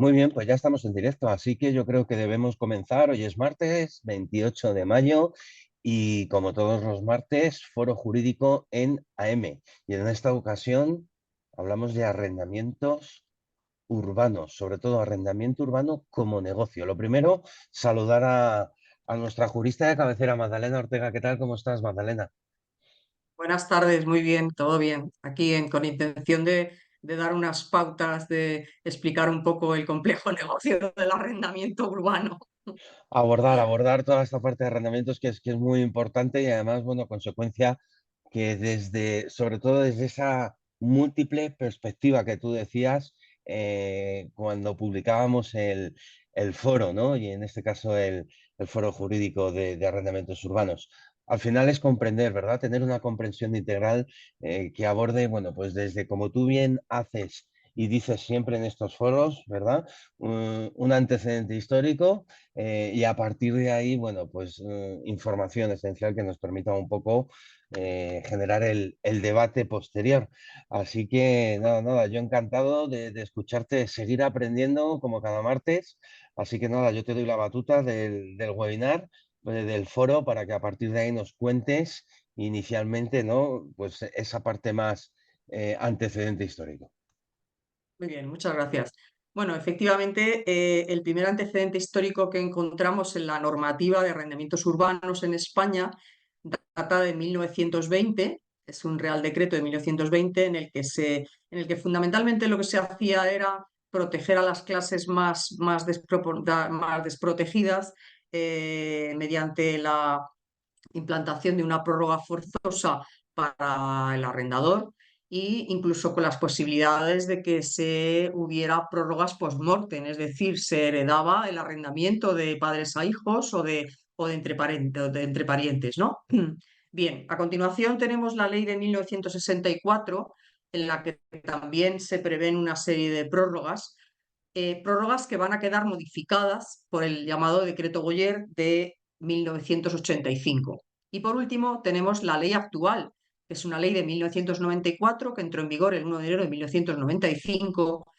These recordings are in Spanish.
Muy bien, pues ya estamos en directo, así que yo creo que debemos comenzar. Hoy es martes 28 de mayo y como todos los martes, Foro Jurídico en AM. Y en esta ocasión hablamos de arrendamientos urbanos, sobre todo arrendamiento urbano como negocio. Lo primero, saludar a nuestra jurista de cabecera, Magdalena Ortega. ¿Qué tal? ¿Cómo estás, Magdalena? Buenas tardes, muy bien, todo bien. Aquí con intención de dar unas pautas, de explicar un poco el complejo negocio del arrendamiento urbano. Abordar toda esta parte de arrendamientos que es muy importante y además, bueno, consecuencia que sobre todo desde esa múltiple perspectiva que tú decías cuando publicábamos el foro, ¿no? Y en este caso el foro jurídico de arrendamientos urbanos. Al final es comprender, ¿verdad? Tener una comprensión integral que aborde, bueno, pues desde como tú bien haces y dices siempre en estos foros, ¿verdad? Un antecedente histórico y a partir de ahí, bueno, pues información esencial que nos permita un poco generar el debate posterior. Así que nada, nada, yo encantado de escucharte, seguir aprendiendo como cada martes. Así que nada, yo te doy la batuta del webinar, del foro, para que a partir de ahí nos cuentes inicialmente, ¿no? Pues esa parte más antecedente histórico. Muy bien, muchas gracias. Bueno, efectivamente, el primer antecedente histórico que encontramos en la normativa de arrendamientos urbanos en España data de 1920. Es un Real Decreto de 1920 en el que fundamentalmente lo que se hacía era proteger a las clases más desprotegidas mediante la implantación de una prórroga forzosa para el arrendador e incluso con las posibilidades de que se hubiera prórrogas post-mortem, es decir, se heredaba el arrendamiento de padres a hijos o de entre parientes, ¿no? Bien, a continuación tenemos la ley de 1964, en la que también se prevén una serie de prórrogas que van a quedar modificadas por el llamado Decreto Goyer de 1985. Y por último, tenemos la ley actual, que es una ley de 1994 que entró en vigor el 1 de enero de 1995,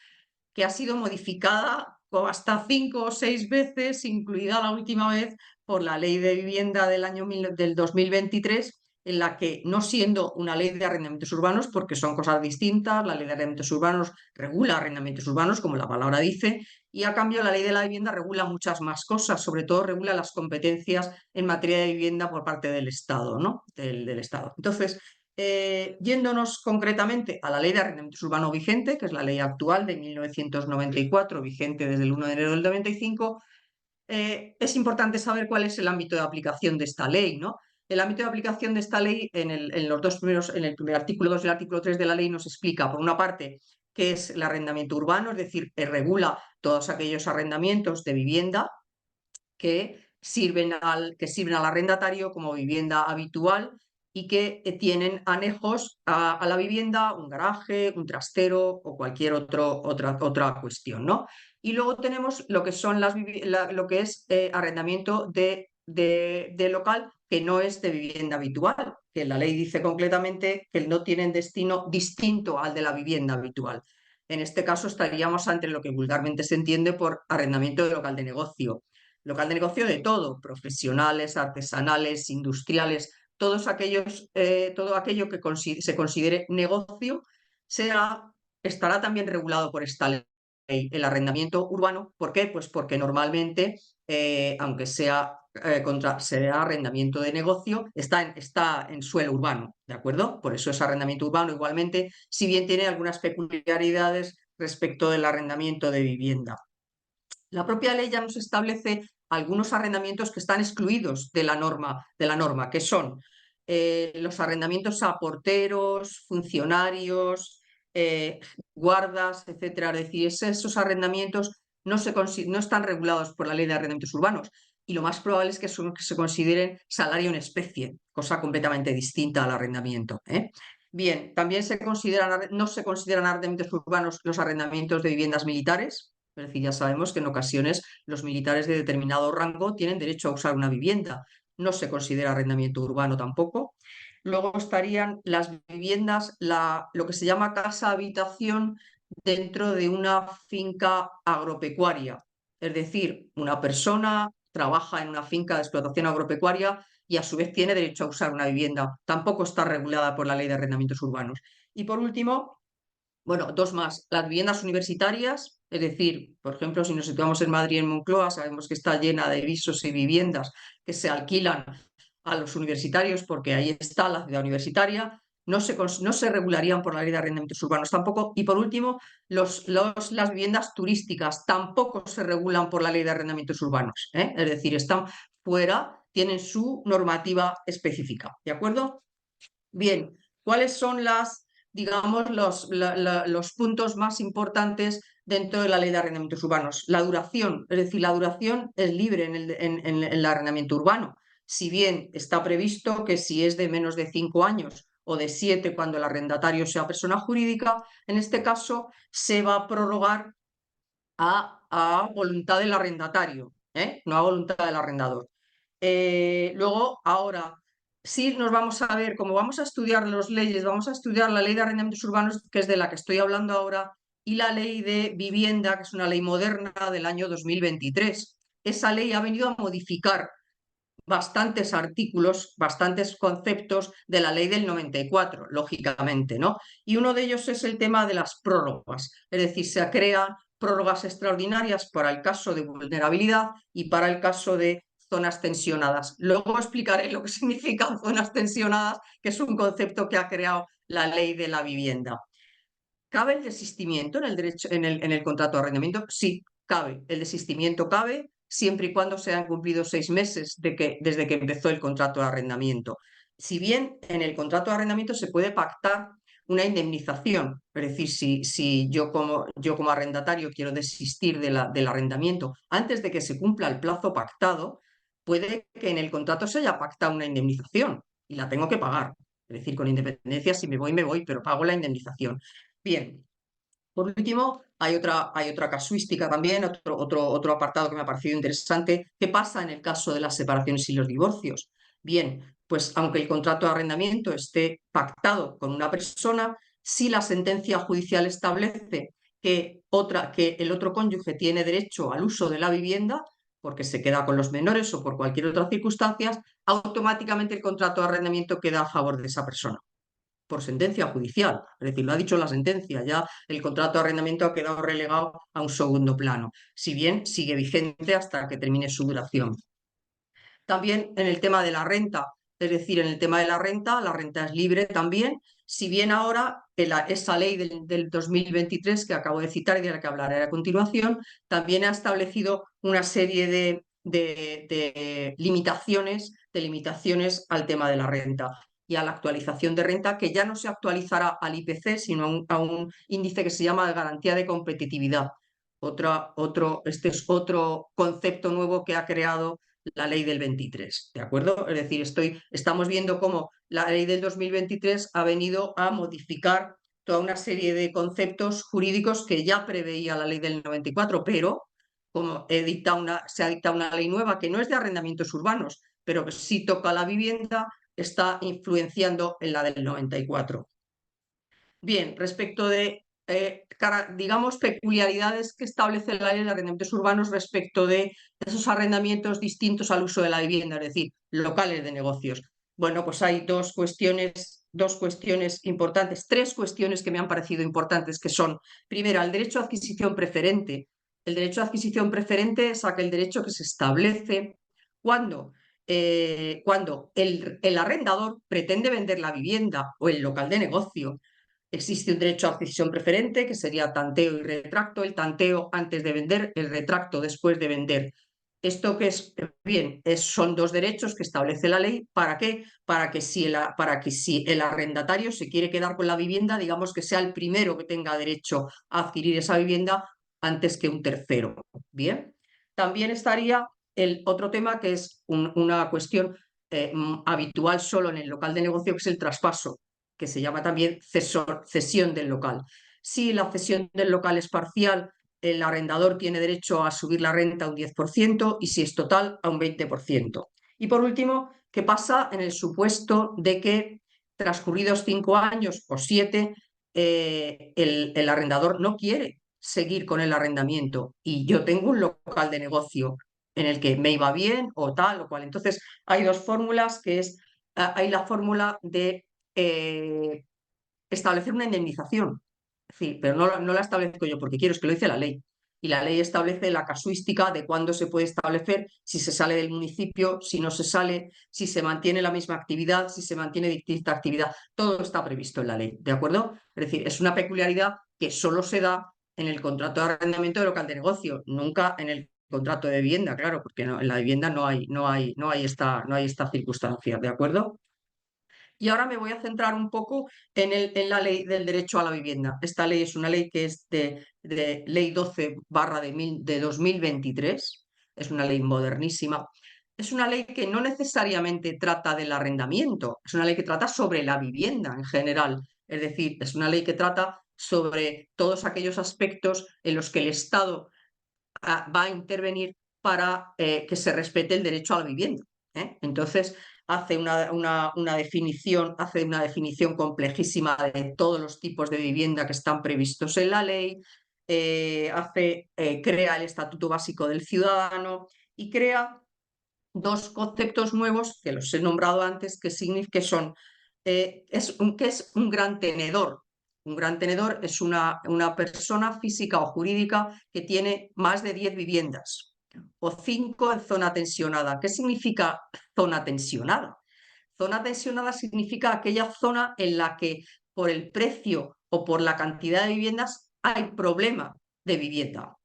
que ha sido modificada hasta 5 o 6 veces, incluida la última vez por la ley de vivienda del 2023, en la que, no siendo una ley de arrendamientos urbanos, porque son cosas distintas, la ley de arrendamientos urbanos regula arrendamientos urbanos, como la palabra dice, y a cambio la ley de la vivienda regula muchas más cosas, sobre todo regula las competencias en materia de vivienda por parte del Estado, ¿no? Del Estado. Entonces, yéndonos concretamente a la ley de arrendamientos urbanos vigente, que es la ley actual de 1994, vigente desde el 1 de enero del 95, es importante saber cuál es el ámbito de aplicación de esta ley, ¿no? El ámbito de aplicación de esta ley, en los dos primeros, en el primer artículo 2 y el artículo 3 de la ley, nos explica, por una parte, qué es el arrendamiento urbano, es decir, regula todos aquellos arrendamientos de vivienda que sirven al arrendatario como vivienda habitual y que tienen anejos a la vivienda, un garaje, un trastero o cualquier otra cuestión, ¿no? Y luego tenemos lo que son lo que es arrendamiento de local que no es de vivienda habitual, que la ley dice concretamente que no tienen destino distinto al de la vivienda habitual. En este caso estaríamos ante lo que vulgarmente se entiende por arrendamiento de local de negocio. Local de negocio de todo, profesionales, artesanales, industriales, todo aquello que se considere negocio estará también regulado por esta ley. El arrendamiento urbano, ¿por qué? Pues porque normalmente, aunque sea arrendamiento de negocio, está en suelo urbano, ¿de acuerdo? Por eso es arrendamiento urbano igualmente, si bien tiene algunas peculiaridades respecto del arrendamiento de vivienda. La propia ley ya nos establece algunos arrendamientos que están excluidos de la norma, que son los arrendamientos a porteros, funcionarios, guardas, etcétera. Es decir, esos arrendamientos no están regulados por la ley de arrendamientos urbanos y lo más probable es que se consideren salario en especie, cosa completamente distinta al arrendamiento, ¿eh? Bien, también no se consideran arrendamientos urbanos los arrendamientos de viviendas militares. Es decir, ya sabemos que en ocasiones los militares de determinado rango tienen derecho a usar una vivienda. No se considera arrendamiento urbano tampoco. Luego estarían las viviendas, lo que se llama casa-habitación dentro de una finca agropecuaria. Es decir, una persona trabaja en una finca de explotación agropecuaria y a su vez tiene derecho a usar una vivienda. Tampoco está regulada por la Ley de Arrendamientos Urbanos. Y por último, bueno, dos más. Las viviendas universitarias, es decir, por ejemplo, si nos situamos en Madrid, en Moncloa, sabemos que está llena de pisos y viviendas que se alquilan a los universitarios porque ahí está la ciudad universitaria. No se regularían por la ley de arrendamientos urbanos tampoco. Y por último, las viviendas turísticas tampoco se regulan por la ley de arrendamientos urbanos, ¿eh? Es decir, están fuera, tienen su normativa específica. ¿De acuerdo? Bien, ¿cuáles son digamos, los puntos más importantes dentro de la ley de arrendamientos urbanos? La duración, es decir, la duración es libre en el arrendamiento urbano. Si bien está previsto que si es de menos de 5 años o de 7 cuando el arrendatario sea persona jurídica, en este caso se va a prorrogar a voluntad del arrendatario, ¿eh? No a voluntad del arrendador. Luego, ahora, sí nos vamos a ver, como vamos a estudiar las leyes, vamos a estudiar la ley de arrendamientos urbanos, que es de la que estoy hablando ahora, y la ley de vivienda, que es una ley moderna del año 2023. Esa ley ha venido a modificar bastantes artículos, bastantes conceptos de la ley del 94, lógicamente, ¿no? Y uno de ellos es el tema de las prórrogas, es decir, se crean prórrogas extraordinarias para el caso de vulnerabilidad y para el caso de zonas tensionadas. Luego explicaré lo que significan zonas tensionadas, que es un concepto que ha creado la ley de la vivienda. ¿Cabe el desistimiento en el derecho, en el contrato de arrendamiento? Sí, cabe. El desistimiento cabe siempre y cuando se han cumplido 6 meses desde que empezó el contrato de arrendamiento. Si bien en el contrato de arrendamiento se puede pactar una indemnización, es decir, si yo como arrendatario quiero desistir del arrendamiento antes de que se cumpla el plazo pactado, puede que en el contrato se haya pactado una indemnización y la tengo que pagar. Es decir, con independencia, si me voy, pero pago la indemnización. Bien, por último, hay otra casuística también, otro apartado que me ha parecido interesante. ¿Qué pasa en el caso de las separaciones y los divorcios? Bien, pues aunque el contrato de arrendamiento esté pactado con una persona, si la sentencia judicial establece que el otro cónyuge tiene derecho al uso de la vivienda, porque se queda con los menores o por cualquier otra circunstancia, automáticamente el contrato de arrendamiento queda a favor de esa persona por sentencia judicial, es decir, lo ha dicho la sentencia, ya el contrato de arrendamiento ha quedado relegado a un segundo plano, si bien sigue vigente hasta que termine su duración. También en el tema de la renta, es decir, en el tema de la renta es libre también, si bien ahora esa ley del 2023 que acabo de citar y de la que hablaré a continuación, también ha establecido una serie de limitaciones al tema de la renta y a la actualización de renta, que ya no se actualizará al IPC, sino a un índice que se llama de garantía de competitividad. Este es otro concepto nuevo que ha creado la ley del 23, ¿de acuerdo? Es decir, estamos viendo cómo la ley del 2023 ha venido a modificar toda una serie de conceptos jurídicos que ya preveía la ley del 94, pero como se ha dictado una ley nueva que no es de arrendamientos urbanos, pero que sí toca la vivienda, está influenciando en la del 94. Bien, respecto de, digamos, peculiaridades que establece la ley de arrendamientos urbanos respecto de esos arrendamientos distintos al uso de la vivienda, es decir, locales de negocios. Bueno, pues hay dos cuestiones importantes, tres cuestiones que me han parecido importantes, que son, primero, el derecho a adquisición preferente. El derecho a adquisición preferente es aquel derecho que se establece cuando el arrendador pretende vender la vivienda o el local de negocio. Existe un derecho a adquisición preferente, que sería tanteo y retracto, el tanteo antes de vender, el retracto después de vender. Esto que es, bien, son dos derechos que establece la ley. ¿Para qué? Para que si el arrendatario se quiere quedar con la vivienda, digamos que sea el primero que tenga derecho a adquirir esa vivienda antes que un tercero. Bien. También estaría el otro tema que es una cuestión habitual solo en el local de negocio, que es el traspaso, que se llama también cesión del local. Si la cesión del local es parcial, el arrendador tiene derecho a subir la renta a un 10% y si es total a un 20%. Y por último, ¿qué pasa en el supuesto de que transcurridos 5 años o 7 el arrendador no quiere seguir con el arrendamiento y yo tengo un local de negocio en el que me iba bien o tal o cual. Entonces, hay dos fórmulas, que es, hay la fórmula de establecer una indemnización. Sí, pero no la establezco yo porque quiero, es que lo dice la ley. Y la ley establece la casuística de cuándo se puede establecer, si se sale del municipio, si no se sale, si se mantiene la misma actividad, si se mantiene distinta actividad. Todo está previsto en la ley, ¿de acuerdo? Es decir, es una peculiaridad que solo se da en el contrato de arrendamiento de local de negocio, nunca en el contrato de vivienda, claro, porque en la vivienda no hay esta circunstancia, ¿de acuerdo? Y ahora me voy a centrar un poco en la ley del derecho a la vivienda. Esta ley es una ley que es de ley 12 de 2023. Es una ley modernísima. Es una ley que no necesariamente trata del arrendamiento, es una ley que trata sobre la vivienda en general. Es decir, es una ley que trata sobre todos aquellos aspectos en los que el Estado va a intervenir para que se respete el derecho a la vivienda. Entonces, hace una definición complejísima de todos los tipos de vivienda que están previstos en la ley, crea el Estatuto Básico del Ciudadano y crea dos conceptos nuevos que los he nombrado antes, que son, ¿qué es un gran tenedor? Un gran tenedor es una persona física o jurídica que tiene más de 10 viviendas o 5 en zona tensionada. ¿Qué significa zona tensionada? Zona tensionada significa aquella zona en la que por el precio o por la cantidad de viviendas hay problema de vivienda.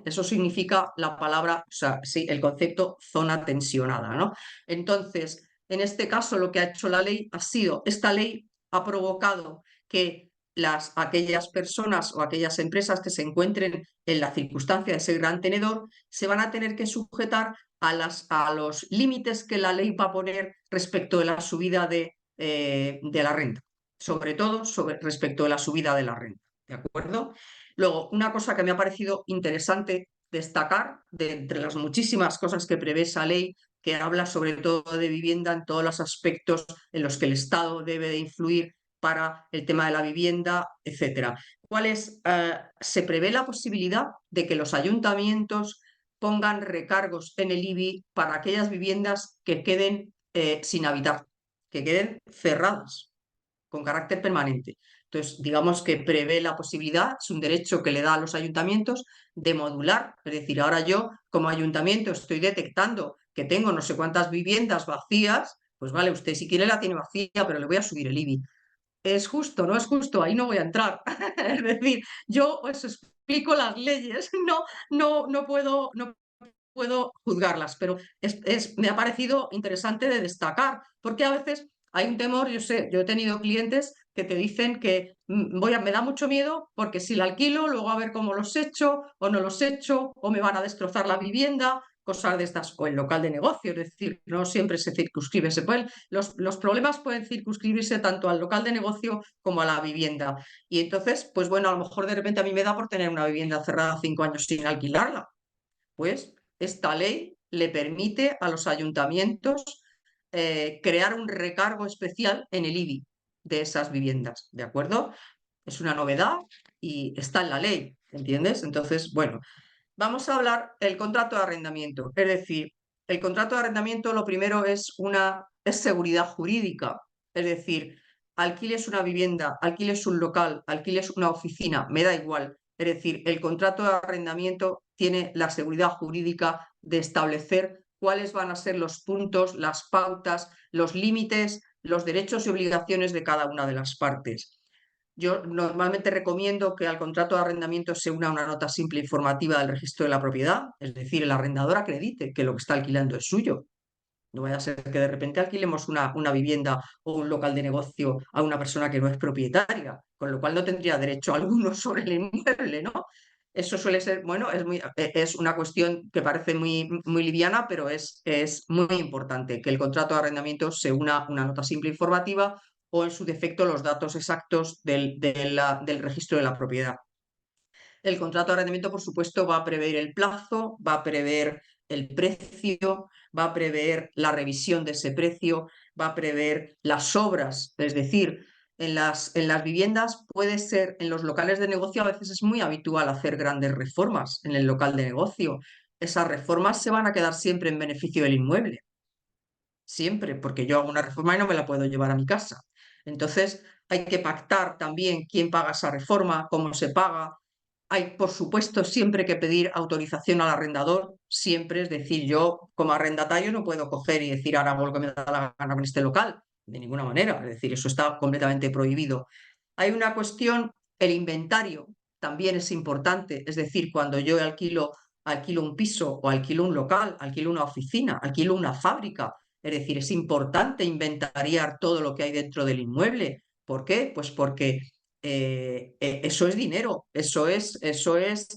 Eso significa la palabra, o sea, sí, el concepto zona tensionada, ¿no? Entonces, en este caso, lo que ha hecho la ley ha sido, esta ley ha provocado que aquellas personas o aquellas empresas que se encuentren en la circunstancia de ser gran tenedor se van a tener que sujetar a los límites que la ley va a poner respecto de la subida de la renta, sobre todo respecto de la subida de la renta, ¿de acuerdo? Luego, una cosa que me ha parecido interesante destacar, de entre las muchísimas cosas que prevé esa ley, que habla sobre todo de vivienda en todos los aspectos en los que el Estado debe de influir para el tema de la vivienda, etcétera. Se prevé la posibilidad de que los ayuntamientos pongan recargos en el IBI para aquellas viviendas que queden sin habitar, que queden cerradas con carácter permanente. Entonces, digamos que prevé la posibilidad, es un derecho que le da a los ayuntamientos de modular. Es decir, ahora yo como ayuntamiento estoy detectando que tengo no sé cuántas viviendas vacías, pues vale, usted si quiere la tiene vacía, pero le voy a subir el IBI. ¿Es justo? ¿No es justo? Ahí no voy a entrar. Es decir, yo os explico las leyes, no puedo juzgarlas, pero me ha parecido interesante de destacar, porque a veces hay un temor, yo he tenido clientes que te dicen que me da mucho miedo porque si la alquilo, luego a ver cómo los echo o no los echo, o me van a destrozar la vivienda, cosas de estas, o el local de negocio, es decir, no siempre se circunscribe, los problemas pueden circunscribirse tanto al local de negocio como a la vivienda. Y entonces, pues bueno, a lo mejor de repente a mí me da por tener una vivienda cerrada 5 años sin alquilarla. Pues esta ley le permite a los ayuntamientos crear un recargo especial en el IBI de esas viviendas, ¿de acuerdo? Es una novedad y está en la ley, ¿entiendes? Entonces, bueno, vamos a hablar del contrato de arrendamiento. Es decir, el contrato de arrendamiento lo primero es seguridad jurídica. Es decir, alquiles una vivienda, alquiles un local, alquiles una oficina, me da igual. Es decir, el contrato de arrendamiento tiene la seguridad jurídica de establecer cuáles van a ser los puntos, las pautas, los límites, los derechos y obligaciones de cada una de las partes. Yo normalmente recomiendo que al contrato de arrendamiento se una una nota simple informativa del registro de la propiedad, es decir, el arrendador acredite que lo que está alquilando es suyo. No vaya a ser que de repente alquilemos una vivienda o un local de negocio a una persona que no es propietaria, con lo cual no tendría derecho alguno sobre el inmueble, ¿no? Eso suele ser, bueno, es una cuestión que parece muy liviana, pero es muy importante que el contrato de arrendamiento se una una nota simple informativa o en su defecto los datos exactos del registro de la propiedad. El contrato de arrendamiento, por supuesto, va a prever el plazo, va a prever el precio, va a prever la revisión de ese precio, va a prever las obras, es decir, en las viviendas puede ser, en los locales de negocio a veces es muy habitual hacer grandes reformas en el local de negocio. Esas reformas se van a quedar siempre en beneficio del inmueble, siempre, porque yo hago una reforma y no me la puedo llevar a mi casa. Entonces, hay que pactar también quién paga esa reforma, cómo se paga. Hay, por supuesto, siempre que pedir autorización al arrendador, siempre, es decir, yo como arrendatario no puedo coger y decir ahora hago lo que me da la gana con este local, de ninguna manera, es decir, eso está completamente prohibido. Hay una cuestión, el inventario también es importante, es decir, cuando yo alquilo un piso o alquilo un local, alquilo una oficina, alquilo una fábrica, es decir, es importante inventariar todo lo que hay dentro del inmueble. ¿Por qué? Pues porque eso es dinero, eso es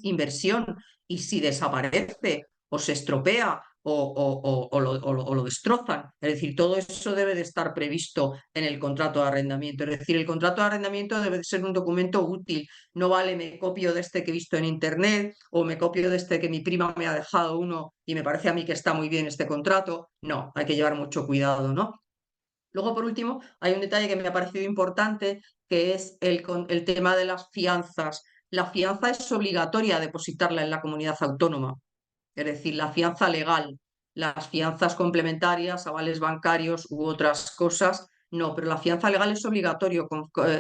inversión. Y si desaparece o se estropea o lo destrozan, es decir, todo eso debe de estar previsto en el contrato de arrendamiento. Es decir, el contrato de arrendamiento debe de ser un documento útil. No vale me copio de este que he visto en internet o me copio de este que mi prima me ha dejado uno y me parece a mí que está muy bien este contrato. No, hay que llevar mucho cuidado, ¿no? Luego, por último, hay un detalle que me ha parecido importante, que es el tema de las fianzas. La fianza es obligatoria depositarla en la comunidad autónoma, es decir, la fianza legal. Las fianzas complementarias, avales bancarios u otras cosas, no, pero la fianza legal es obligatorio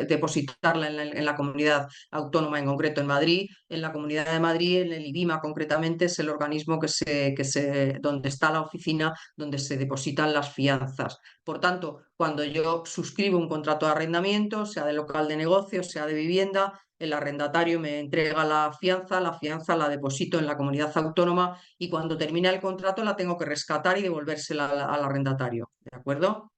depositarla en la comunidad autónoma, en concreto en Madrid. En la Comunidad de Madrid, en el IBIMA concretamente, es el organismo donde está la oficina donde se depositan las fianzas. Por tanto, cuando yo suscribo un contrato de arrendamiento, sea de local de negocio, sea de vivienda, el arrendatario me entrega la fianza la deposito en la comunidad autónoma y cuando termina el contrato la tengo que rescatar y devolvérsela al arrendatario. ¿De acuerdo?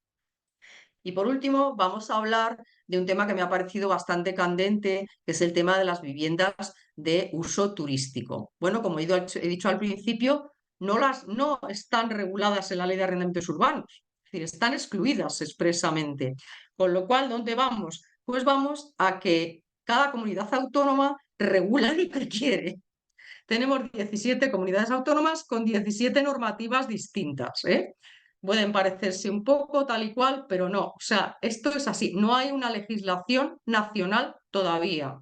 Y por último, vamos a hablar de un tema que me ha parecido bastante candente, que es el tema de las viviendas de uso turístico. Bueno, como he dicho al principio, no están reguladas en la ley de arrendamientos urbanos, es decir, están excluidas expresamente. Con lo cual, ¿dónde vamos? Pues vamos a que cada comunidad autónoma regula lo que quiere. Tenemos 17 comunidades autónomas con 17 normativas distintas, ¿eh? Pueden parecerse un poco tal y cual, pero no. O sea, esto es así. No hay una legislación nacional todavía.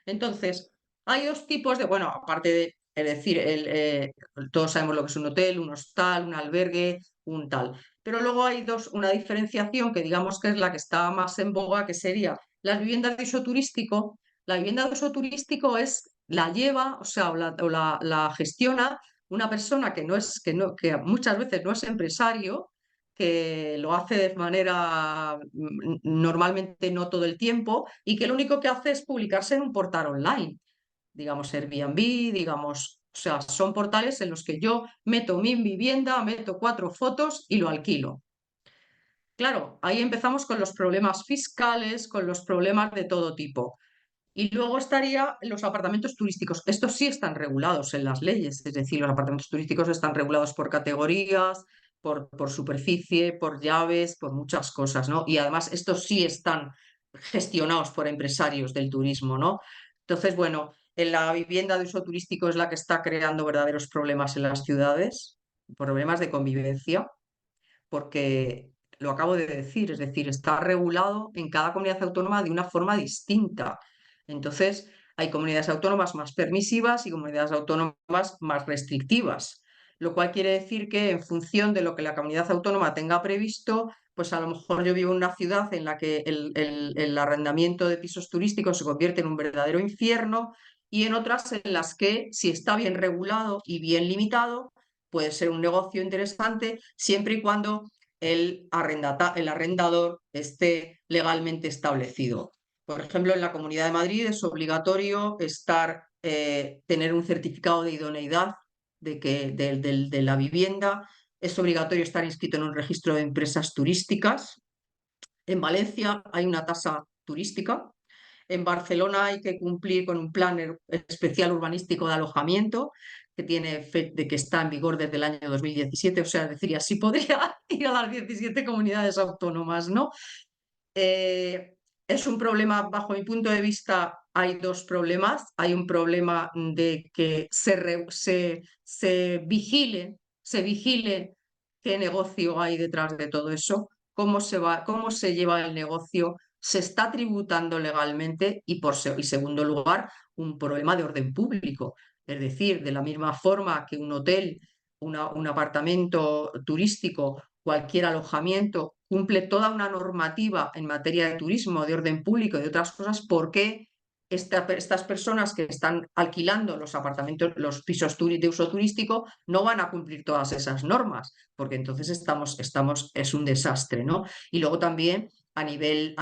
Entonces, hay dos tipos de, bueno, aparte de, es decir, todos sabemos lo que es un hotel, un hostal, un albergue, un tal. Pero luego hay una diferenciación que digamos que es la que está más en boga, que sería las viviendas de uso turístico. La vivienda de uso turístico la lleva, o sea, la gestiona una persona que muchas veces no es empresario, que lo hace de manera normalmente no todo el tiempo y que lo único que hace es publicarse en un portal online, digamos Airbnb, digamos, o sea, son portales en los que yo meto mi vivienda, meto 4 fotos y lo alquilo. Claro, ahí empezamos con los problemas fiscales, con los problemas de todo tipo. Y luego estaría los apartamentos turísticos. Estos sí están regulados en las leyes, es decir, los apartamentos turísticos están regulados por categorías, por superficie, por llaves, por muchas cosas, ¿no? Y además estos sí están gestionados por empresarios del turismo, ¿no? Entonces, bueno, en la vivienda de uso turístico es la que está creando verdaderos problemas en las ciudades, problemas de convivencia, porque lo acabo de decir, es decir, está regulado en cada comunidad autónoma de una forma distinta. Entonces, hay comunidades autónomas más permisivas y comunidades autónomas más restrictivas, lo cual quiere decir que en función de lo que la comunidad autónoma tenga previsto, pues a lo mejor yo vivo en una ciudad en la que el arrendamiento de pisos turísticos se convierte en un verdadero infierno y en otras en las que, si está bien regulado y bien limitado, puede ser un negocio interesante siempre y cuando el arrendador esté legalmente establecido. Por ejemplo, en la Comunidad de Madrid es obligatorio tener un certificado de idoneidad de la vivienda, es obligatorio estar inscrito en un registro de empresas turísticas. En Valencia hay una tasa turística. En Barcelona hay que cumplir con un plan especial urbanístico de alojamiento que está en vigor desde el año 2017, o sea, es decir, así podría ir a las 17 comunidades autónomas, ¿no? Eh, es un problema, bajo mi punto de vista, hay dos problemas. Hay un problema de que se vigile qué negocio hay detrás de todo eso, cómo se lleva el negocio, se está tributando legalmente y segundo lugar, un problema de orden público. Es decir, de la misma forma que un hotel, un apartamento turístico, cualquier alojamiento cumple toda una normativa en materia de turismo, de orden público y de otras cosas, ¿por qué estas personas que están alquilando los apartamentos, los pisos de uso turístico, no van a cumplir todas esas normas? Porque entonces es un desastre, ¿no? Y luego también a nivel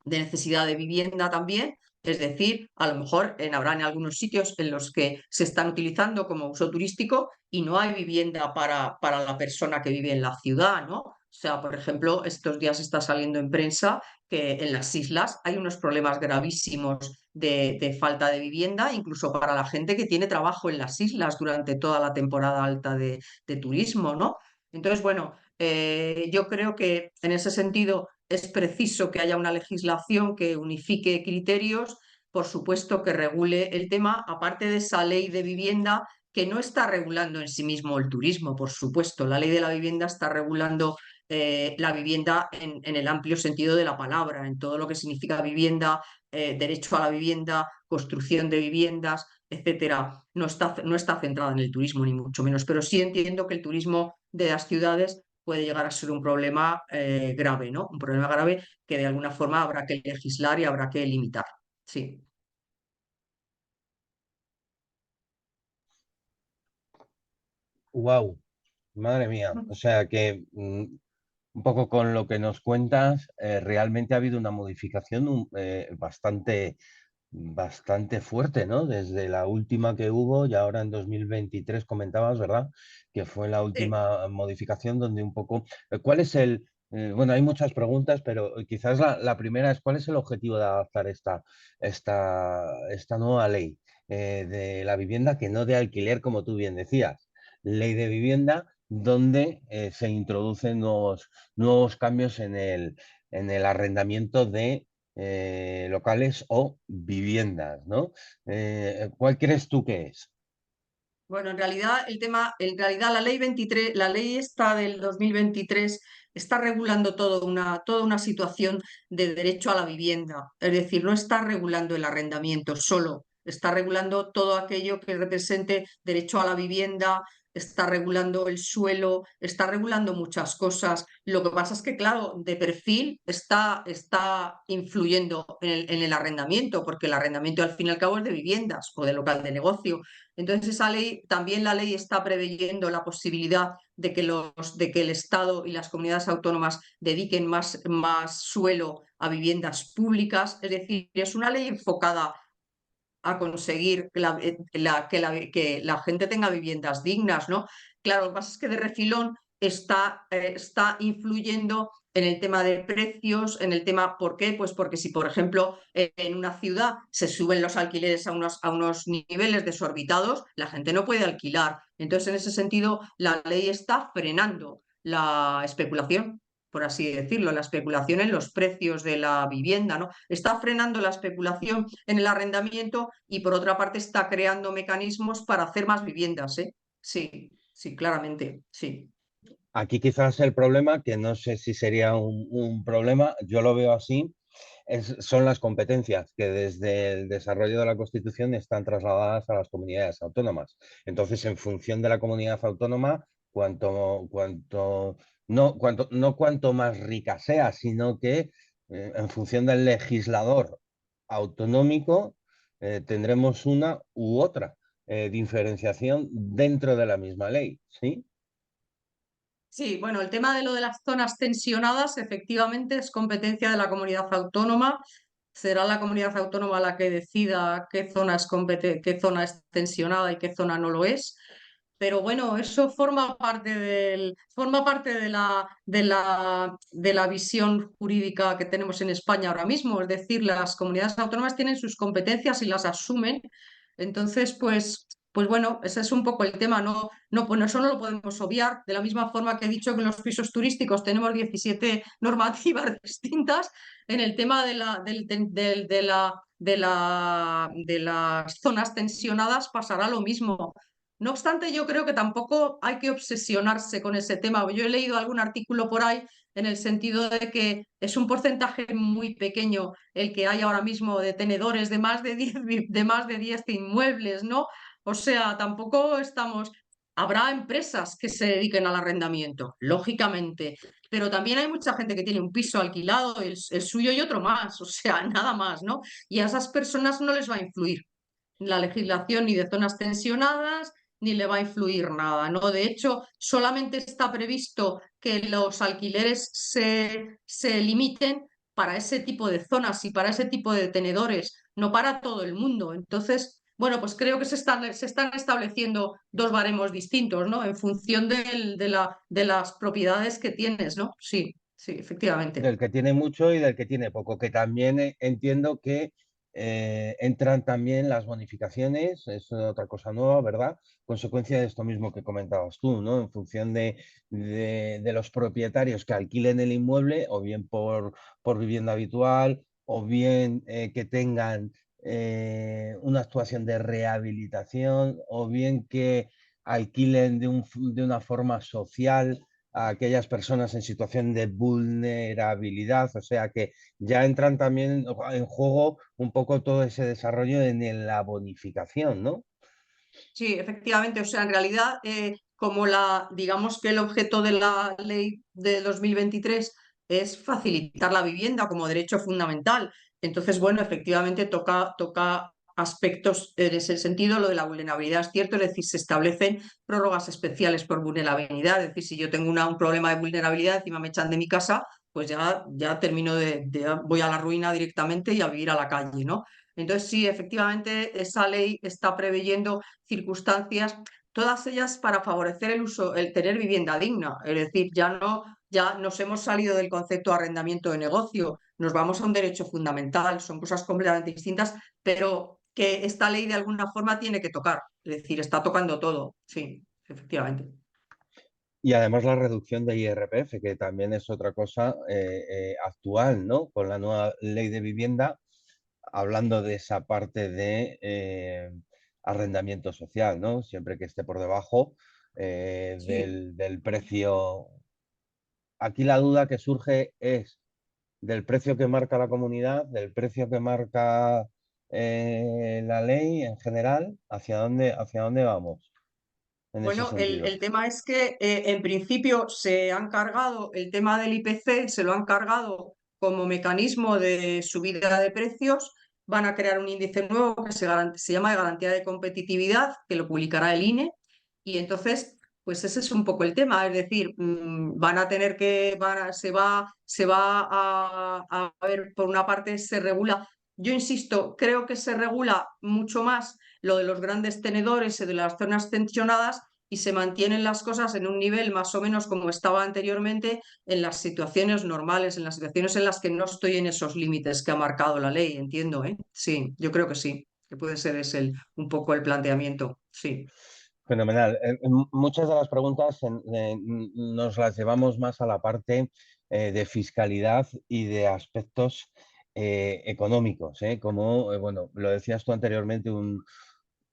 de necesidad de vivienda también. Es decir, a lo mejor habrá en algunos sitios en los que se están utilizando como uso turístico y no hay vivienda para la persona que vive en la ciudad, ¿no? O sea, por ejemplo, estos días está saliendo en prensa que en las islas hay unos problemas gravísimos de falta de vivienda, incluso para la gente que tiene trabajo en las islas durante toda la temporada alta de turismo, ¿no? Entonces, bueno, yo creo que en ese sentido es preciso que haya una legislación que unifique criterios, por supuesto que regule el tema, aparte de esa ley de vivienda que no está regulando en sí mismo el turismo, por supuesto. La ley de la vivienda está regulando la vivienda en el amplio sentido de la palabra, en todo lo que significa vivienda, derecho a la vivienda, construcción de viviendas, etcétera. No está centrada en el turismo, ni mucho menos, pero sí entiendo que el turismo de las ciudades puede llegar a ser un problema grave, ¿no? Un problema grave que de alguna forma habrá que legislar y habrá que limitar. Sí. Wow, madre mía. O sea que un poco con lo que nos cuentas, realmente ha habido una modificación bastante fuerte, ¿no? Desde la última que hubo y ahora en 2023 comentabas, ¿verdad? Que fue la Sí. última modificación donde un poco... ¿Cuál es bueno, hay muchas preguntas, pero quizás la primera es ¿cuál es el objetivo de adaptar esta nueva ley de la vivienda que no de alquiler, como tú bien decías? Ley de vivienda donde se introducen nuevos cambios en el arrendamiento de locales o viviendas, ¿no? ¿Cuál crees tú que es? Bueno, en realidad la ley 23, la ley esta del 2023 está regulando toda una situación de derecho a la vivienda. Es decir, no está regulando el arrendamiento solo, está regulando todo aquello que represente derecho a la vivienda, está regulando el suelo, está regulando muchas cosas. Lo que pasa es que, claro, de perfil está influyendo en el arrendamiento, porque el arrendamiento al fin y al cabo es de viviendas o de local de negocio. Entonces, esa ley, también la ley está preveyendo la posibilidad de que el Estado y las comunidades autónomas dediquen más suelo a viviendas públicas. Es decir, es una ley enfocada a conseguir que la gente tenga viviendas dignas, ¿no? Claro, lo que pasa es que de refilón está influyendo en el tema de precios, en el tema, ¿por qué? Pues porque si, por ejemplo, en una ciudad se suben los alquileres a unos niveles desorbitados, la gente no puede alquilar. Entonces, en ese sentido, la ley está frenando la especulación, por así decirlo, la especulación en los precios de la vivienda, ¿no? Está frenando la especulación en el arrendamiento y por otra parte está creando mecanismos para hacer más viviendas, ¿eh? Sí, sí, claramente, sí. Aquí quizás el problema, que no sé si sería un problema, yo lo veo así, son las competencias que desde el desarrollo de la Constitución están trasladadas a las comunidades autónomas. Entonces, en función de la comunidad autónoma, no cuanto más rica sea, sino que en función del legislador autonómico tendremos una u otra diferenciación dentro de la misma ley, ¿sí? Sí, bueno, el tema de lo de las zonas tensionadas efectivamente es competencia de la comunidad autónoma. Será la comunidad autónoma la que decida qué zona es tensionada y qué zona no lo es. Pero bueno, eso forma parte de la visión jurídica que tenemos en España ahora mismo. Es decir, las comunidades autónomas tienen sus competencias y las asumen. Entonces, pues bueno, ese es un poco el tema. No, no, pues eso no lo podemos obviar. De la misma forma que he dicho que en los pisos turísticos tenemos 17 normativas distintas, en el tema de las zonas tensionadas pasará lo mismo. No obstante, yo creo que tampoco hay que obsesionarse con ese tema. Yo he leído algún artículo por ahí en el sentido de que es un porcentaje muy pequeño el que hay ahora mismo de tenedores de más de 10 de más de 10 inmuebles, ¿no? O sea, tampoco estamos. Habrá empresas que se dediquen al arrendamiento, lógicamente, pero también hay mucha gente que tiene un piso alquilado, el suyo y otro más, o sea, nada más, ¿no? Y a esas personas no les va a influir la legislación ni de zonas tensionadas, ni le va a influir nada, ¿no? De hecho, solamente está previsto que los alquileres se limiten para ese tipo de zonas y para ese tipo de tenedores, no para todo el mundo. Entonces, bueno, pues creo que se están estableciendo dos baremos distintos, ¿no? En función de las propiedades que tienes, ¿no? Sí, sí, efectivamente. Del que tiene mucho y del que tiene poco, que también entiendo que entran también las bonificaciones, es otra cosa nueva, ¿verdad? Consecuencia de esto mismo que comentabas tú, ¿no? En función de los propietarios que alquilen el inmueble, o bien por vivienda habitual, o bien que tengan una actuación de rehabilitación, o bien que alquilen de una forma social a aquellas personas en situación de vulnerabilidad, o sea que ya entran también en juego un poco todo ese desarrollo en la bonificación, ¿no? Sí, efectivamente. O sea, en realidad, como digamos que el objeto de la ley de 2023 es facilitar la vivienda como derecho fundamental. Entonces, bueno, efectivamente toca aspectos en ese sentido. Lo de la vulnerabilidad es cierto, es decir, se establecen prórrogas especiales por vulnerabilidad. Es decir, si yo tengo un problema de vulnerabilidad, encima me echan de mi casa, pues ya termino voy a la ruina directamente y a vivir a la calle, ¿no? Entonces, sí, efectivamente, esa ley está preveyendo circunstancias, todas ellas para favorecer el tener vivienda digna. Es decir, ya nos hemos salido del concepto de arrendamiento de negocio, nos vamos a un derecho fundamental, son cosas completamente distintas, pero que esta ley de alguna forma tiene que tocar. Es decir, está tocando todo. Sí, efectivamente. Y además la reducción de IRPF, que también es otra cosa actual, ¿no? Con la nueva ley de vivienda, hablando de esa parte de arrendamiento social, ¿no? Siempre que esté por debajo Sí. del precio. Aquí la duda que surge es del precio que marca la comunidad, del precio que marca la ley en general, hacia dónde vamos en ese Bueno, el sentido. tema es que en principio se han cargado el tema del IPC, se lo han cargado como mecanismo de subida de precios. Van a crear un índice nuevo que se llama de garantía de competitividad, que lo publicará el INE. Y entonces, pues ese es un poco el tema. Es decir, van a tener que, se va a ver, por una parte se regula. Yo insisto, creo que se regula mucho más lo de los grandes tenedores y de las zonas tensionadas y se mantienen las cosas en un nivel más o menos como estaba anteriormente en las situaciones normales, en las situaciones en las que no estoy en esos límites que ha marcado la ley, entiendo, ¿eh? Sí, yo creo que sí, que puede ser un poco el planteamiento, sí. Fenomenal. Muchas de las preguntas nos las llevamos más a la parte de fiscalidad y de aspectos económicos, ¿eh? Como, bueno, lo decías tú anteriormente,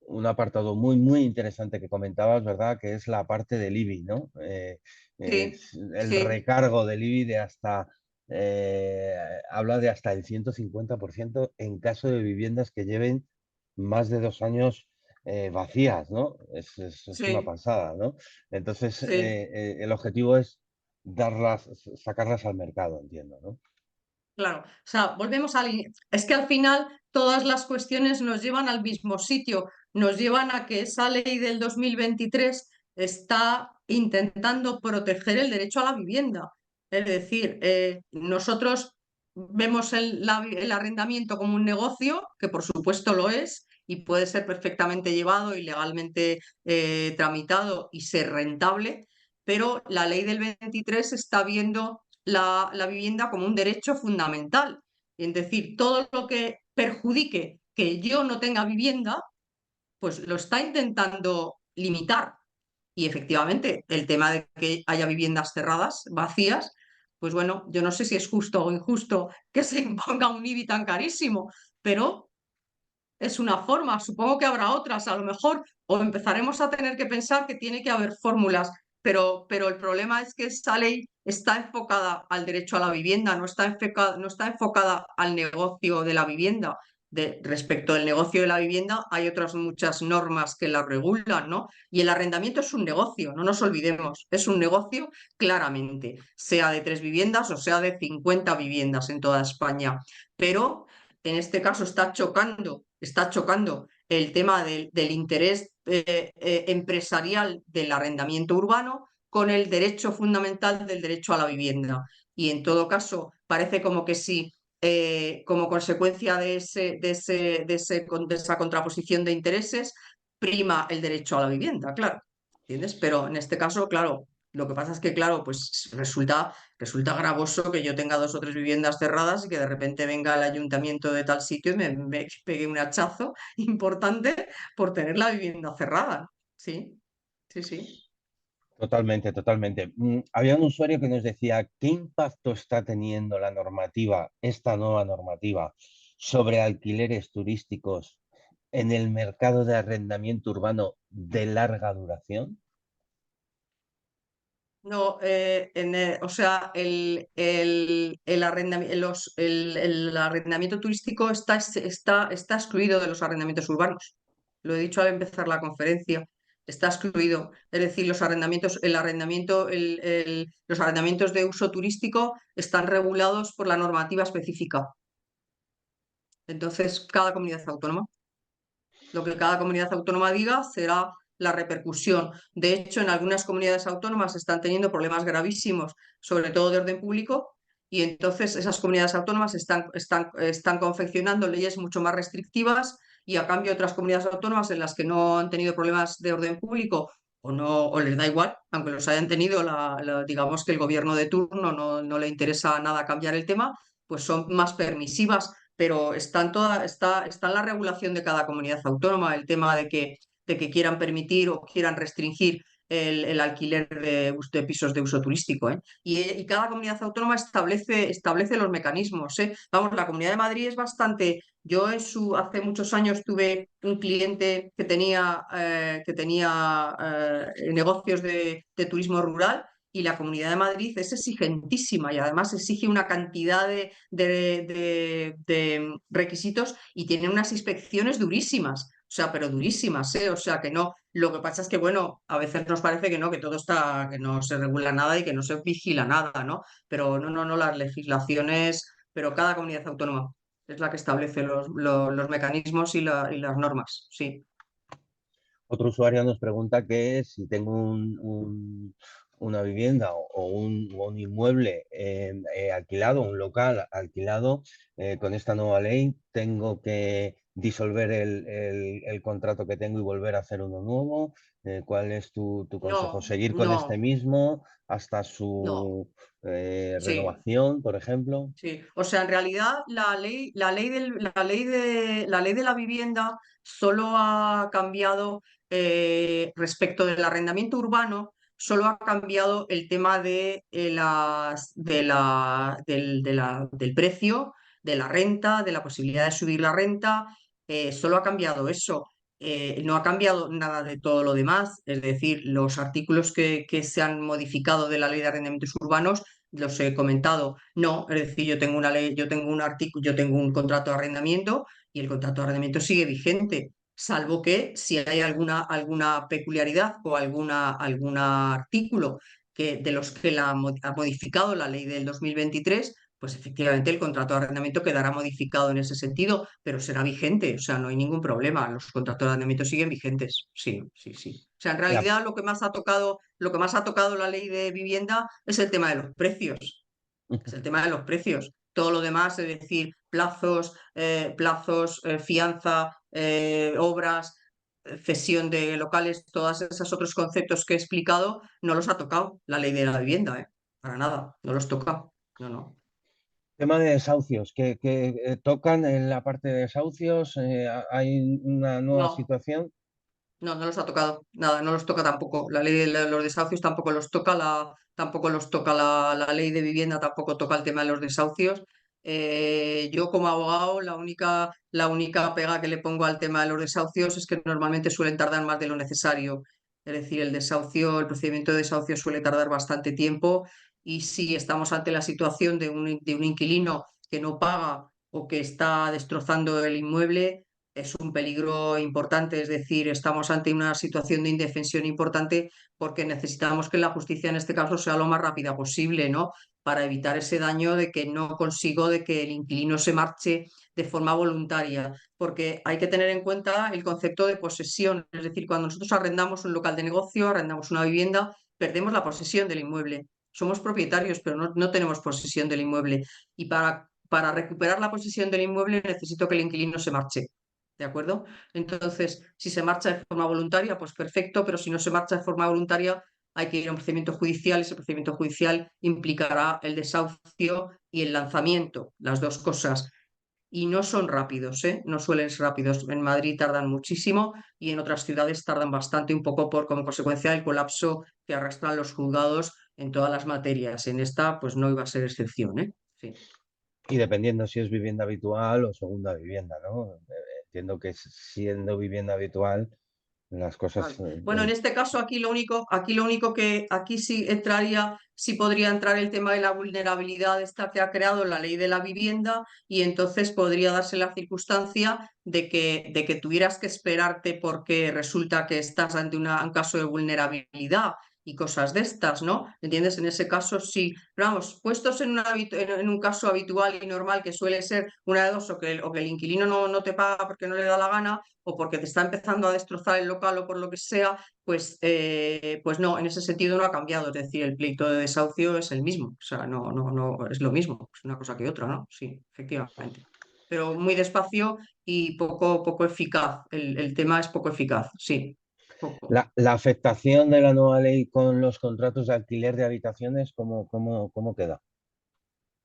un apartado muy, muy interesante que comentabas, ¿verdad? Que es la parte del IBI, ¿no? Sí, El sí, recargo del IBI de eh, habla de hasta el 150% en caso de viviendas que lleven más de 2 años vacías, ¿no? Es una sí, pasada, ¿no? Entonces, sí. el objetivo es sacarlas al mercado, entiendo, ¿no? Claro, o sea, volvemos al. Es que al final todas las cuestiones nos llevan al mismo sitio, nos llevan a que esa ley del 2023 está intentando proteger el derecho a la vivienda. Es decir, nosotros vemos el arrendamiento como un negocio, que por supuesto lo es, y puede ser perfectamente llevado y legalmente tramitado y ser rentable, pero la ley del 23 está viendo la vivienda como un derecho fundamental. Es decir, todo lo que perjudique que yo no tenga vivienda, pues lo está intentando limitar. Y efectivamente, el tema de que haya viviendas cerradas, vacías, pues bueno, yo no sé si es justo o injusto que se imponga un IBI tan carísimo, pero es una forma, supongo que habrá otras, a lo mejor o empezaremos a tener que pensar que tiene que haber fórmulas, pero el problema es que esta ley está enfocada al derecho a la vivienda, no está enfocada al negocio de la vivienda. Respecto del negocio de la vivienda, hay otras muchas normas que la regulan, ¿no? Y el arrendamiento es un negocio, no nos olvidemos, es un negocio claramente, sea de 3 viviendas o sea de 50 viviendas en toda España. Pero en este caso está chocando el tema del interés empresarial del arrendamiento urbano con el derecho fundamental del derecho a la vivienda. Y en todo caso, parece como que si como consecuencia de esa contraposición de intereses, prima el derecho a la vivienda, claro, ¿entiendes? Pero en este caso, claro, lo que pasa es que, claro, pues resulta gravoso que yo tenga 2 o 3 viviendas cerradas y que de repente venga el ayuntamiento de tal sitio y me pegue un hachazo importante por tener la vivienda cerrada. Sí, sí, sí. Totalmente, totalmente. Había un usuario que nos decía, ¿qué impacto está teniendo la normativa, esta nueva normativa, sobre alquileres turísticos en el mercado de arrendamiento urbano de larga duración? No, o sea, el arrendamiento turístico está excluido de los arrendamientos urbanos. Lo he dicho al empezar la conferencia. Está excluido. Es decir, los arrendamientos de uso turístico están regulados por la normativa específica. Entonces, cada comunidad autónoma. Lo que cada comunidad autónoma diga será la repercusión. De hecho, en algunas comunidades autónomas están teniendo problemas gravísimos, sobre todo de orden público, y entonces esas comunidades autónomas están confeccionando leyes mucho más restrictivas y a cambio otras comunidades autónomas en las que no han tenido problemas de orden público o no o les da igual, aunque los hayan tenido, digamos que el gobierno de turno no le interesa nada cambiar el tema, pues son más permisivas, pero está en la regulación de cada comunidad autónoma el tema de que quieran permitir o quieran restringir el alquiler de pisos de uso turístico, ¿eh? Y cada comunidad autónoma establece los mecanismos, ¿eh? Vamos, la Comunidad de Madrid es bastante. Yo hace muchos años tuve un cliente que tenía negocios de turismo rural y la Comunidad de Madrid es exigentísima y además exige una cantidad de requisitos y tiene unas inspecciones durísimas, o sea, pero durísimas, ¿eh? O sea, que no. Lo que pasa es que, bueno, a veces nos parece que no, que todo está, que no se regula nada y que no se vigila nada, ¿no? Pero no, las legislaciones, pero cada comunidad autónoma es la que establece los mecanismos y las normas, sí. Otro usuario nos pregunta que si tengo una vivienda o un inmueble alquilado, un local alquilado, con esta nueva ley, ¿tengo que disolver el contrato que tengo y volver a hacer uno nuevo? ¿Cuál es tu consejo? No, ¿Seguir con este no, mismo hasta no, su sí. renovación, por ejemplo? Sí, o sea, en realidad la ley de la vivienda solo ha cambiado respecto del arrendamiento urbano, solo ha cambiado el tema del precio, de la renta, de la posibilidad de subir la renta, solo ha cambiado eso. No ha cambiado nada de todo lo demás, es decir, los artículos que se han modificado de la ley de arrendamientos urbanos los he comentado. No, es decir, yo tengo una ley, yo tengo un artículo, yo tengo un contrato de arrendamiento y el contrato de arrendamiento sigue vigente, salvo que si hay alguna peculiaridad o algún artículo de los que ha modificado la ley del 2023, pues efectivamente el contrato de arrendamiento quedará modificado en ese sentido, pero será vigente, o sea, no hay ningún problema, los contratos de arrendamiento siguen vigentes, sí, sí, sí. O sea, en Ya. realidad lo que más ha tocado la ley de vivienda es el tema de los precios, es el tema de los precios. Todo lo demás, es decir, fianza, obras, cesión de locales, todos esos otros conceptos que he explicado, no los ha tocado la ley de la vivienda, ¿eh? Para nada, no los toca. No, no. Tema de desahucios, que tocan en la parte de desahucios, hay una nueva No, situación. no los ha tocado. Nada, no los toca tampoco. La ley de los desahucios tampoco los toca, tampoco los toca la ley de vivienda, tampoco toca el tema de los desahucios. Yo como abogado, la única pega que le pongo al tema de los desahucios es que normalmente suelen tardar más de lo necesario. Es decir, el procedimiento de desahucio suele tardar bastante tiempo y si estamos ante la situación de un inquilino que no paga o que está destrozando el inmueble, es un peligro importante. Es decir, estamos ante una situación de indefensión importante porque necesitamos que la justicia en este caso sea lo más rápida posible, ¿no? Para evitar ese daño de que no consigo de que el inquilino se marche de forma voluntaria, porque hay que tener en cuenta el concepto de posesión, es decir, cuando nosotros arrendamos un local de negocio, arrendamos una vivienda, perdemos la posesión del inmueble. Somos propietarios, pero no tenemos posesión del inmueble. Y para recuperar la posesión del inmueble necesito que el inquilino se marche. ¿De acuerdo? Entonces, si se marcha de forma voluntaria, pues perfecto, pero si no se marcha de forma voluntaria, hay que ir a un procedimiento judicial. Ese procedimiento judicial implicará el desahucio y el lanzamiento, las dos cosas. Y no son rápidos, ¿eh? No suelen ser rápidos. En Madrid tardan muchísimo y en otras ciudades tardan bastante, un poco como consecuencia del colapso que arrastran los juzgados en todas las materias. En esta, pues no iba a ser excepción, ¿eh? Sí. Y dependiendo si es vivienda habitual o segunda vivienda, ¿no? Entiendo que siendo vivienda habitual, las cosas... Vale. Bueno, en este caso aquí lo único que aquí sí entraría, sí podría entrar el tema de la vulnerabilidad esta que ha creado la ley de la vivienda y entonces podría darse la circunstancia de que tuvieras que esperarte porque resulta que estás ante un caso de vulnerabilidad y cosas de estas, ¿no? ¿Entiendes? En ese caso sí. Pero vamos, puestos en un caso habitual y normal que suele ser una de dos, o que el inquilino no te paga porque no le da la gana o porque te está empezando a destrozar el local o por lo que sea, pues no, en ese sentido no ha cambiado. Es decir, el pleito de desahucio es el mismo. O sea, no, es lo mismo, es una cosa que otra, ¿no? Sí, efectivamente. Pero muy despacio y poco eficaz. El tema es poco eficaz, sí, poco. La afectación de la nueva ley con los contratos de alquiler de habitaciones, ¿cómo queda?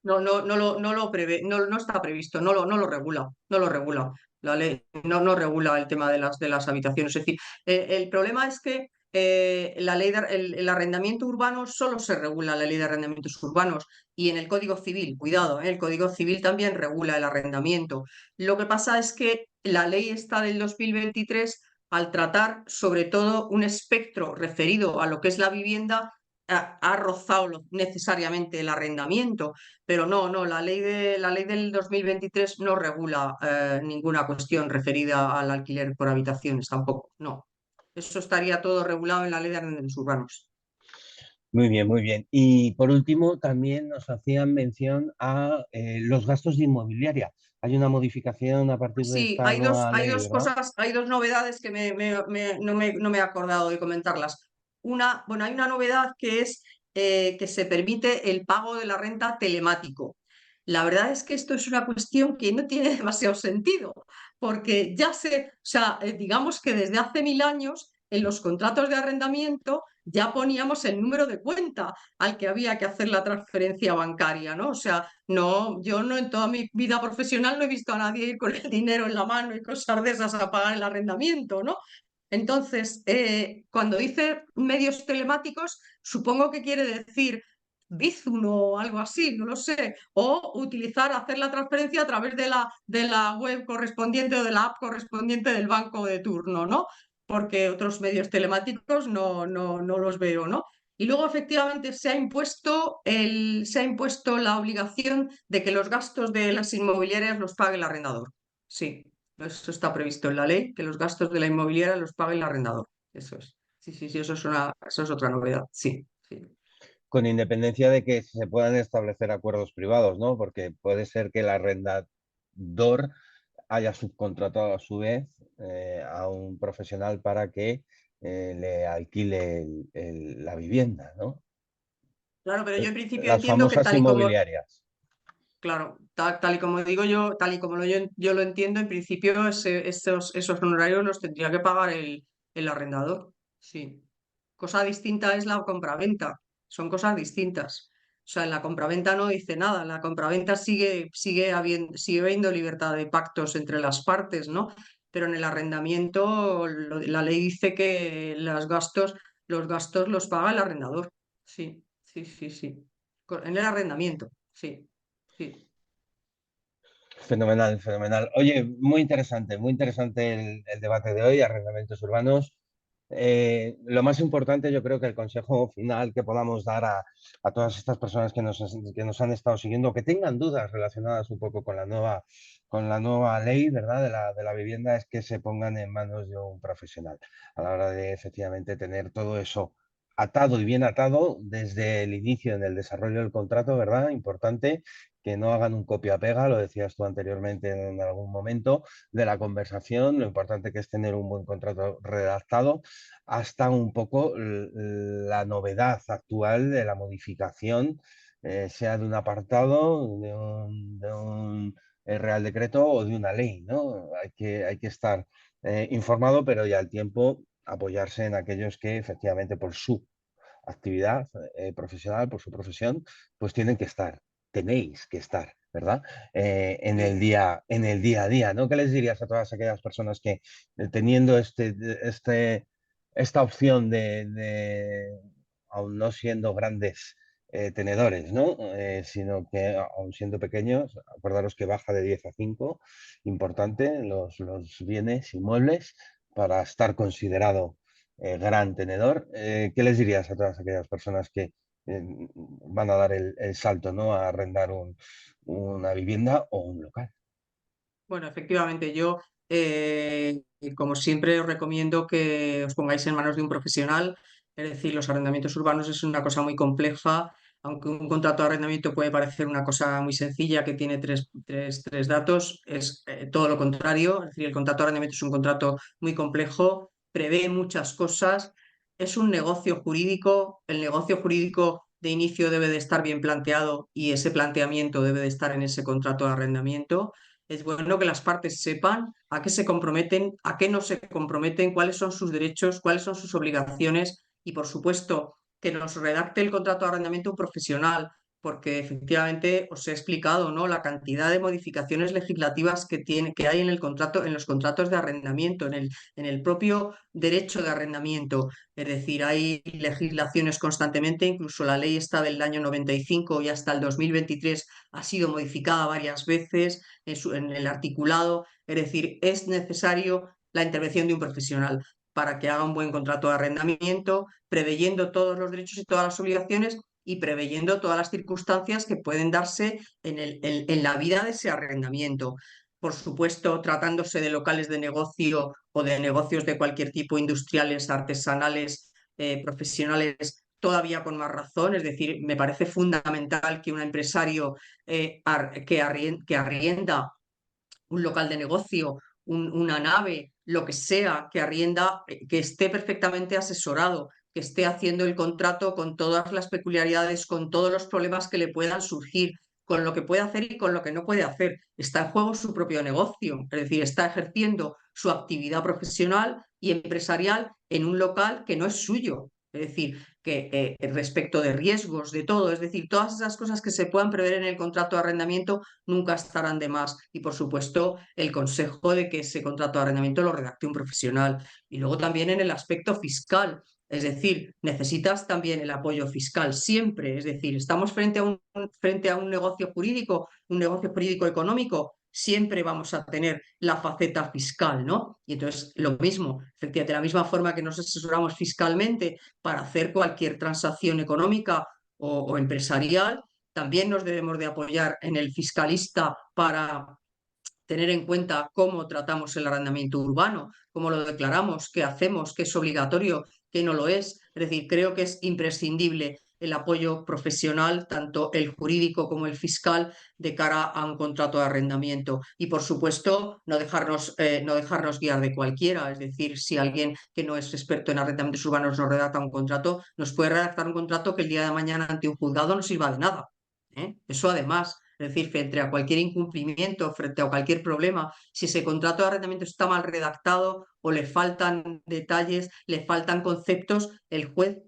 No lo prevé, no está previsto, no lo regula, no lo regula. La ley no regula el tema de las habitaciones. Es decir, el problema es que el arrendamiento urbano solo se regula en la ley de arrendamientos urbanos y en el Código Civil, cuidado, el Código Civil también regula el arrendamiento. Lo que pasa es que la ley está del 2023, al tratar sobre todo un espectro referido a lo que es la vivienda, ha rozado necesariamente el arrendamiento. Pero no, la ley del 2023 no regula ninguna cuestión referida al alquiler por habitaciones tampoco, no. Eso estaría todo regulado en la ley de arrendamientos urbanos. Muy bien, muy bien. Y por último, también nos hacían mención a los gastos de inmobiliaria. Hay una modificación a partir de Sí, esta hay dos, nueva hay ley, dos ¿verdad? cosas, hay dos novedades que no me he acordado de comentarlas. Bueno, hay una novedad que es que se permite el pago de la renta telemático. La verdad es que esto es una cuestión que no tiene demasiado sentido, porque o sea, digamos que desde hace 1000 años en los contratos de arrendamiento ya poníamos el número de cuenta al que había que hacer la transferencia bancaria, ¿no? O sea, no, yo no en toda mi vida profesional no he visto a nadie ir con el dinero en la mano y cosas de esas a pagar el arrendamiento, ¿no? Entonces, cuando dice medios telemáticos, supongo que quiere decir Bizum o algo así, no lo sé, o hacer la transferencia a través de la web correspondiente o de la app correspondiente del banco de turno, ¿no? Porque otros medios telemáticos no los veo, ¿no? Y luego, efectivamente, se ha impuesto la obligación de que los gastos de las inmobiliarias los pague el arrendador. Sí, eso está previsto en la ley, que los gastos de la inmobiliaria los pague el arrendador. Eso es. Sí, sí, sí, eso es otra novedad. Sí, sí. Con independencia de que se puedan establecer acuerdos privados, ¿no? Porque puede ser que el arrendador haya subcontratado a su vez a un profesional para que le alquile la vivienda, ¿no? Claro, pero yo en principio Las entiendo que famosas inmobiliarias. claro, tal y como digo yo, tal y como yo lo entiendo, en principio esos honorarios los tendría que pagar el arrendador. Sí. Cosa distinta es la compraventa. Son cosas distintas. O sea, en la compraventa no dice nada. En la compraventa sigue habiendo libertad de pactos entre las partes, ¿no? Pero en el arrendamiento la ley dice que los gastos los paga el arrendador. Sí, sí, sí, sí. En el arrendamiento, sí, sí. Fenomenal, fenomenal. Oye, muy interesante el debate de hoy, arrendamientos urbanos. Lo más importante, yo creo que el consejo final que podamos dar a todas estas personas que nos han estado siguiendo, que tengan dudas relacionadas un poco con la nueva ley, ¿verdad? De la vivienda, es que se pongan en manos de un profesional a la hora de efectivamente tener todo eso atado y bien atado desde el inicio en el desarrollo del contrato, ¿verdad? Importante que no hagan un copia-pega, lo decías tú anteriormente en algún momento de la conversación, lo importante que es tener un buen contrato redactado, hasta un poco la novedad actual de la modificación, sea de un apartado, de un Real Decreto o de una ley, ¿no? Hay que estar informado, pero ya al tiempo apoyarse en aquellos que efectivamente por su actividad profesional, por su profesión, pues tienen que estar, tenéis que estar, ¿verdad? En el día a día, ¿no? ¿Qué les dirías a todas aquellas personas que teniendo esta opción aún no siendo grandes tenedores, ¿no? Sino que aún siendo pequeños, acordaros que baja de 10 a 5, importante, los bienes inmuebles para estar considerado gran tenedor. ¿Qué les dirías a todas aquellas personas que van a dar el salto, ¿no? A arrendar una vivienda o un local? Bueno, efectivamente, yo, como siempre, os recomiendo que os pongáis en manos de un profesional. Es decir, los arrendamientos urbanos es una cosa muy compleja, aunque un contrato de arrendamiento puede parecer una cosa muy sencilla que tiene tres datos, es todo lo contrario. Es decir, el contrato de arrendamiento es un contrato muy complejo, prevé muchas cosas, es un negocio jurídico. El negocio jurídico de inicio debe de estar bien planteado y ese planteamiento debe de estar en ese contrato de arrendamiento. Es bueno que las partes sepan a qué se comprometen, a qué no se comprometen, cuáles son sus derechos, cuáles son sus obligaciones y, por supuesto, que nos redacte el contrato de arrendamiento un profesional, porque efectivamente os he explicado, ¿no? La cantidad de modificaciones legislativas que hay en el contrato, en los contratos de arrendamiento, en el propio derecho de arrendamiento. Es decir, hay legislaciones constantemente, incluso la ley esta del año 95 y hasta el 2023 ha sido modificada varias veces en el articulado. Es decir, es necesario la intervención de un profesional para que haga un buen contrato de arrendamiento, preveyendo todos los derechos y todas las obligaciones y preveyendo todas las circunstancias que pueden darse en la vida de ese arrendamiento. Por supuesto, tratándose de locales de negocio o de negocios de cualquier tipo, industriales, artesanales, profesionales, todavía con más razón. Es decir, me parece fundamental que un empresario que arrienda un local de negocio, una nave, lo que sea que arrienda, que esté perfectamente asesorado, que esté haciendo el contrato con todas las peculiaridades, con todos los problemas que le puedan surgir, con lo que puede hacer y con lo que no puede hacer. Está en juego su propio negocio, es decir, está ejerciendo su actividad profesional y empresarial en un local que no es suyo. Es decir, que respecto de riesgos, de todo, es decir, todas esas cosas que se puedan prever en el contrato de arrendamiento nunca estarán de más. Y por supuesto, el consejo de que ese contrato de arrendamiento lo redacte un profesional. Y luego también en el aspecto fiscal. Es decir, necesitas también el apoyo fiscal siempre. Es decir, estamos frente a un negocio jurídico económico, siempre vamos a tener la faceta fiscal, ¿no? Y entonces, lo mismo, efectivamente, de la misma forma que nos asesoramos fiscalmente para hacer cualquier transacción económica o empresarial, también nos debemos de apoyar en el fiscalista para tener en cuenta cómo tratamos el arrendamiento urbano, cómo lo declaramos, qué hacemos, qué es obligatorio, qué no lo es. Es decir, creo que es imprescindible el apoyo profesional, tanto el jurídico como el fiscal, de cara a un contrato de arrendamiento. Y, por supuesto, no dejarnos guiar de cualquiera. Es decir, si alguien que no es experto en arrendamientos urbanos nos redacta un contrato, nos puede redactar un contrato que el día de mañana ante un juzgado no sirva de nada. Eso además, es decir, frente a cualquier incumplimiento, frente a cualquier problema, si ese contrato de arrendamiento está mal redactado o le faltan detalles, le faltan conceptos, el juez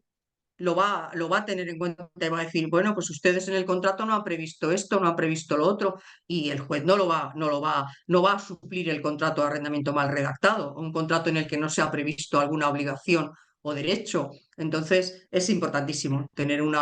lo va a tener en cuenta y va a decir, bueno, pues ustedes en el contrato no han previsto esto, no han previsto lo otro, y el juez no va a suplir el contrato de arrendamiento mal redactado, un contrato en el que no se ha previsto alguna obligación o derecho. Entonces, es importantísimo tener un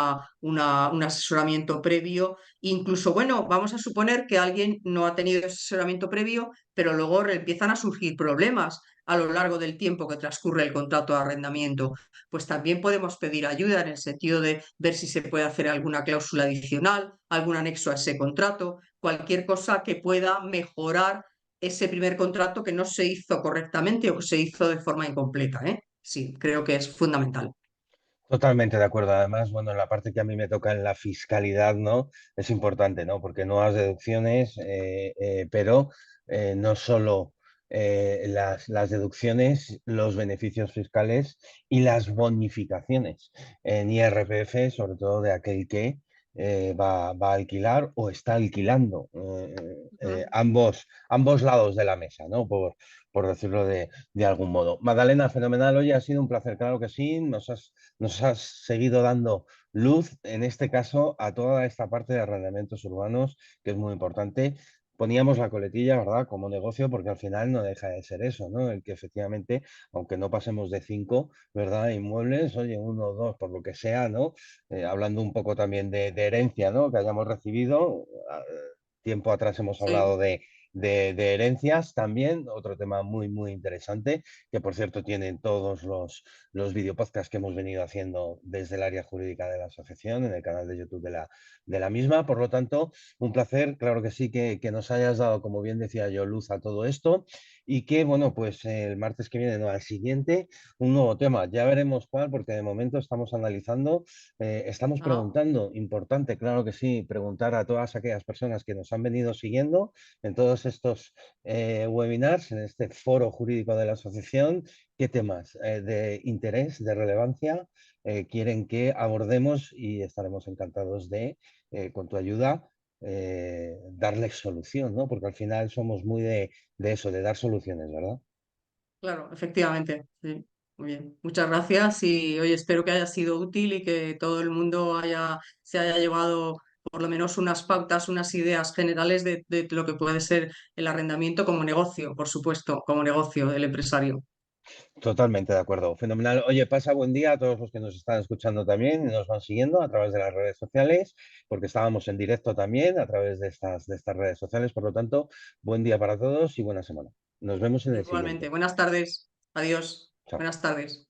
asesoramiento previo. Incluso, bueno, vamos a suponer que alguien no ha tenido asesoramiento previo, pero luego le empiezan a surgir problemas a lo largo del tiempo que transcurre el contrato de arrendamiento. Pues también podemos pedir ayuda en el sentido de ver si se puede hacer alguna cláusula adicional, algún anexo a ese contrato, cualquier cosa que pueda mejorar ese primer contrato que no se hizo correctamente o que se hizo de forma incompleta, ¿eh? Sí, creo que es fundamental. Totalmente de acuerdo. Además, bueno, en la parte que a mí me toca en la fiscalidad, ¿no? Es importante, ¿no? Porque nuevas deducciones, pero no solo las deducciones, los beneficios fiscales y las bonificaciones en IRPF, sobre todo de aquel que va a alquilar o está alquilando. Ujú. Ambos lados de la mesa, ¿no? Por decirlo de algún modo. Magdalena, fenomenal. Oye, ha sido un placer, claro que sí. Nos has seguido dando luz, en este caso, a toda esta parte de arrendamientos urbanos, que es muy importante. Poníamos la coletilla, ¿verdad?, como negocio, porque al final no deja de ser eso, ¿no? El que efectivamente, aunque no pasemos de 5, ¿verdad?, inmuebles, oye, uno o dos, por lo que sea, ¿no? Hablando un poco también de herencia, ¿no?, que hayamos recibido. Tiempo atrás hemos Sí, hablado de herencias también, otro tema muy, muy interesante, que por cierto tienen todos los videopodcasts que hemos venido haciendo desde el área jurídica de la asociación, en el canal de YouTube de la misma. Por lo tanto, un placer, claro que sí, que nos hayas dado, como bien decía yo, luz a todo esto y que, bueno, pues el martes que viene, no, al siguiente, un nuevo tema. Ya veremos cuál, porque de momento estamos analizando, estamos ah, preguntando, importante, claro que sí, preguntar a todas aquellas personas que nos han venido siguiendo en todos estos webinars, en este foro jurídico de la asociación, qué temas de interés, de relevancia quieren que abordemos y estaremos encantados de, con tu ayuda, darles solución, ¿no? Porque al final somos muy de eso, de dar soluciones, ¿verdad? claro, efectivamente. Sí, muy bien. Muchas gracias y hoy espero que haya sido útil y que todo el mundo se haya llevado por lo menos unas pautas, unas ideas generales de lo que puede ser el arrendamiento como negocio, por supuesto, como negocio del empresario. Totalmente de acuerdo. Fenomenal. Oye, pasa buen día a todos los que nos están escuchando también y nos van siguiendo a través de las redes sociales, porque estábamos en directo también a través de estas redes sociales. Por lo tanto, buen día para todos y buena semana. Nos vemos en el Igualmente. siguiente. Buenas tardes. Adiós. Chao. Buenas tardes.